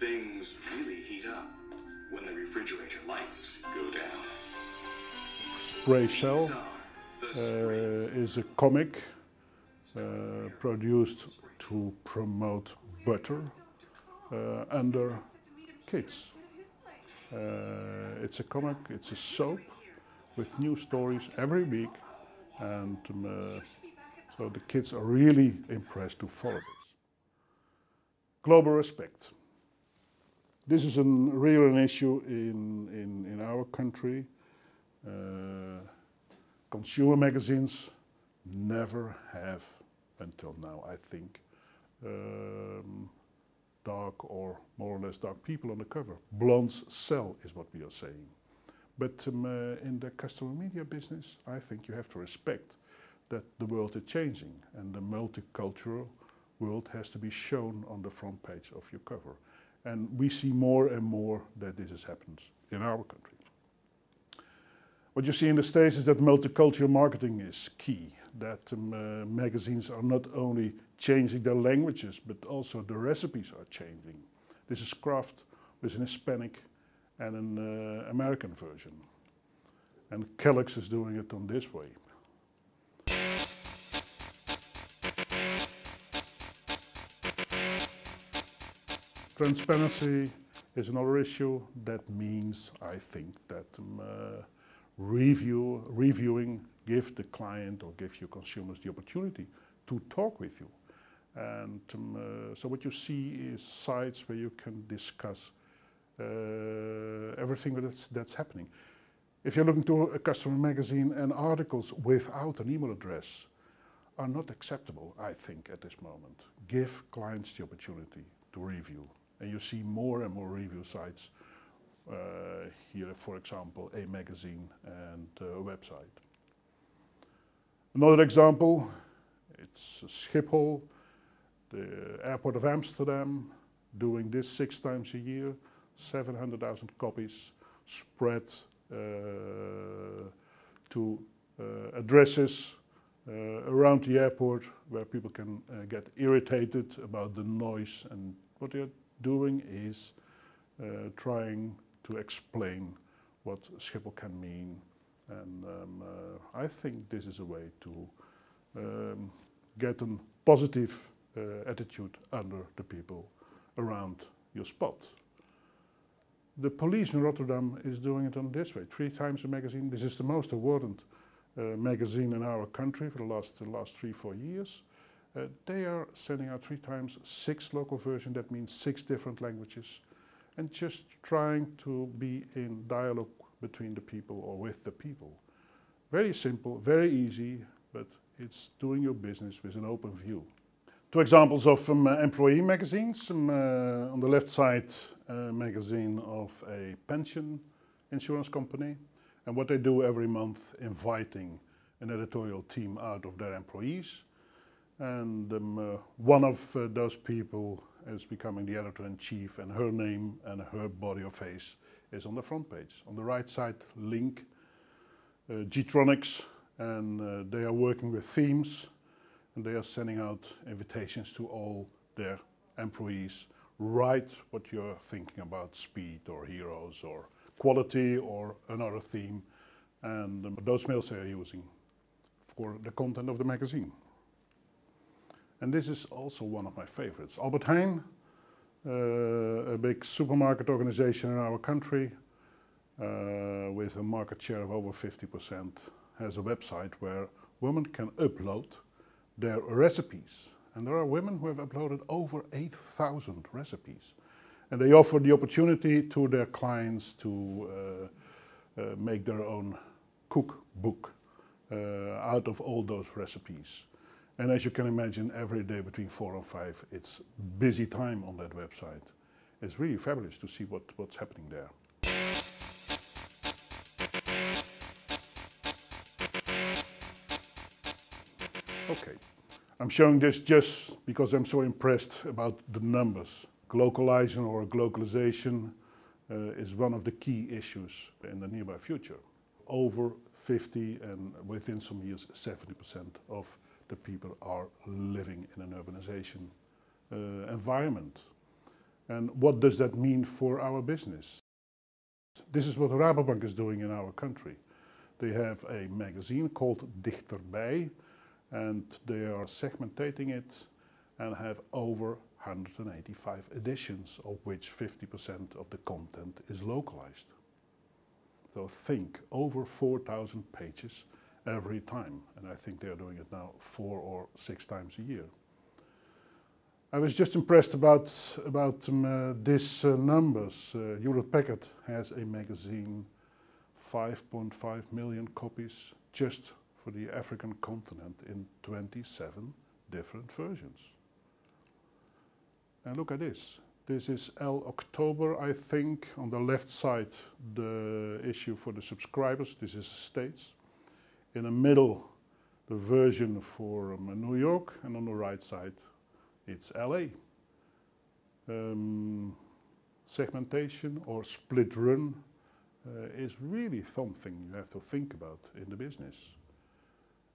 Things really heat up when the refrigerator lights go down. Spray Shell is a comic produced to promote butter under kids. It's a comic, it's a soap with new stories every week, and so the kids are really impressed to follow this. Global respect. This is a real issue in our country. Consumer magazines never have, until now I think, dark or more or less dark people on the cover. Blondes sell is what we are saying. But in the customer media business, I think you have to respect that the world is changing and the multicultural world has to be shown on the front page of your cover. And we see more and more that this happens in our country. What you see in the States is that multicultural marketing is key, that magazines are not only changing their languages, but also the recipes are changing. This is Kraft with an Hispanic and an American version. And Kellogg's is doing it on this way. Transparency is another issue. That means, I think, that reviewing give the client or give your consumers the opportunity to talk with you. And so what you see is sites where you can discuss everything that's happening. If you're looking to a customer magazine, and articles without an email address are not acceptable, I think, at this moment. Give clients the opportunity to review. And you see more and more review sites, here for example a magazine and a website. Another example, it's Schiphol, the airport of Amsterdam, doing this 6 times a year, 700,000 copies spread to addresses around the airport where people can get irritated about the noise, and what they're doing is trying to explain what Schiphol can mean, and I think this is a way to get a positive attitude under the people around your spot. The police in Rotterdam is doing it on this way, 3 times a magazine. This is the most awarded magazine in our country for the last 3-4 years. They are sending out 3 times 6 local versions, that means 6 different languages, and just trying to be in dialogue between the people or with the people. Very simple, very easy, but it's doing your business with an open view. 2 examples of employee magazines. On the left side, a magazine of a pension insurance company, and what they do every month, inviting an editorial team out of their employees. And one of those people is becoming the editor-in-chief, and her name and her body or face is on the front page. On the right side, Link, G-Tronics, and they are working with themes, and they are sending out invitations to all their employees. Write what you're thinking about, speed or heroes or quality or another theme, and those mails they are using for the content of the magazine. And this is also one of my favorites. Albert Heijn, a big supermarket organization in our country, with a market share of over 50%, has a website where women can upload their recipes. And there are women who have uploaded over 8,000 recipes. And they offer the opportunity to their clients to make their own cookbook out of all those recipes. And as you can imagine, every day between 4 and 5, it's busy time on that website. It's really fabulous to see what's happening there. Okay, I'm showing this just because I'm so impressed about the numbers. Globalization or globalization is one of the key issues in the nearby future. Over 50 and within some years 70% of the people are living in an urbanization environment. And what does that mean for our business? This is what Rabobank is doing in our country. They have a magazine called Dichterbij, and they are segmentating it and have over 185 editions, of which 50% of the content is localized. So think, over 4,000 pages every time, and I think they are doing it now 4 or 6 times a year. I was just impressed about these numbers. Hewlett Packard has a magazine, 5.5 million copies just for the African continent in 27 different versions. And look at this. This is El October, I think. On the left side, the issue for the subscribers. This is the States. In the middle, the version for New York. And on the right side, it's LA. Segmentation or split run is really something you have to think about in the business.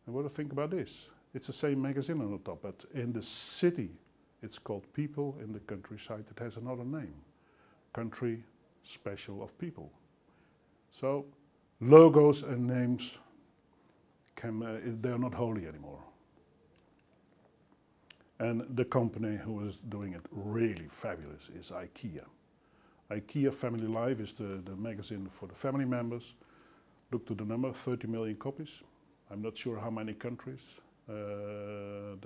And what do you think about this? It's the same magazine on the top, but in the city it's called People. In the countryside it has another name. Country Special of People. So logos and names they're not holy anymore. And the company who is doing it really fabulous is IKEA. IKEA Family Life is the magazine for the family members. Look to the number, 30 million copies. I'm not sure how many countries. They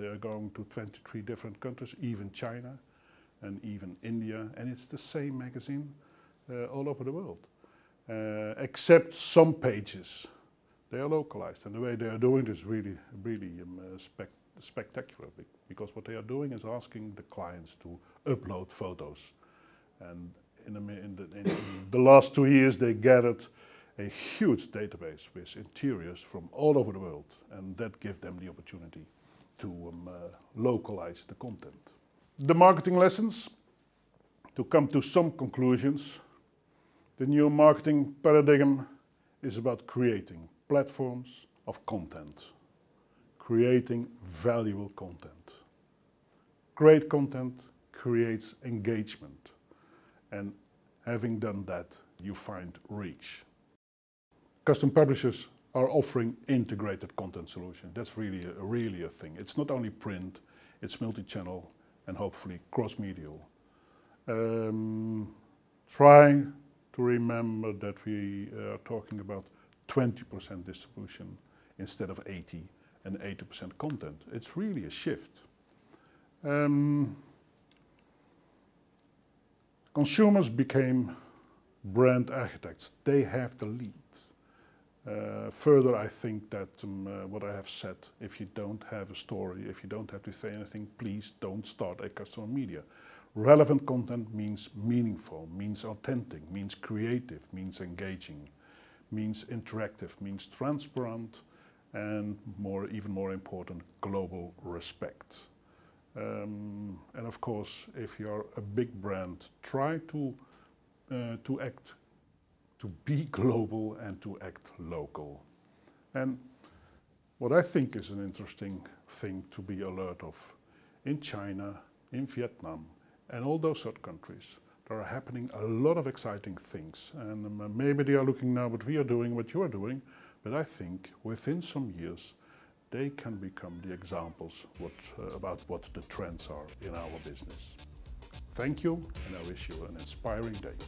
are going to 23 different countries, even China and even India. And it's the same magazine all over the world. Except some pages. They are localized. And the way they are doing it is really spectacular, because what they are doing is asking the clients to upload photos. And in the last 2 years they gathered a huge database with interiors from all over the world, and that gives them the opportunity to localize the content. The marketing lessons, to come to some conclusions. The new marketing paradigm is about creating platforms of content. Creating valuable content. Great content creates engagement, and having done that, you find reach. Custom publishers are offering integrated content solutions. That's really a thing. It's not only print, it's multi-channel and hopefully cross-medial. Try to remember that we are talking about 20% distribution instead of 80%. And 80% content. It's really a shift. Consumers became brand architects. They have the lead. Further, I think that what I have said, if you don't have a story, if you don't have to say anything, please don't start a customer media. Relevant content means meaningful, means authentic, means creative, means engaging, means interactive, means transparent, and even more important, global respect. And of course, if you are a big brand, try to be global and to act local. And what I think is an interesting thing to be alert of, in China, in Vietnam, and all those other countries, there are happening a lot of exciting things. And maybe they are looking now what we are doing, what you are doing, but I think within some years they can become the examples about what the trends are in our business. Thank you, and I wish you an inspiring day.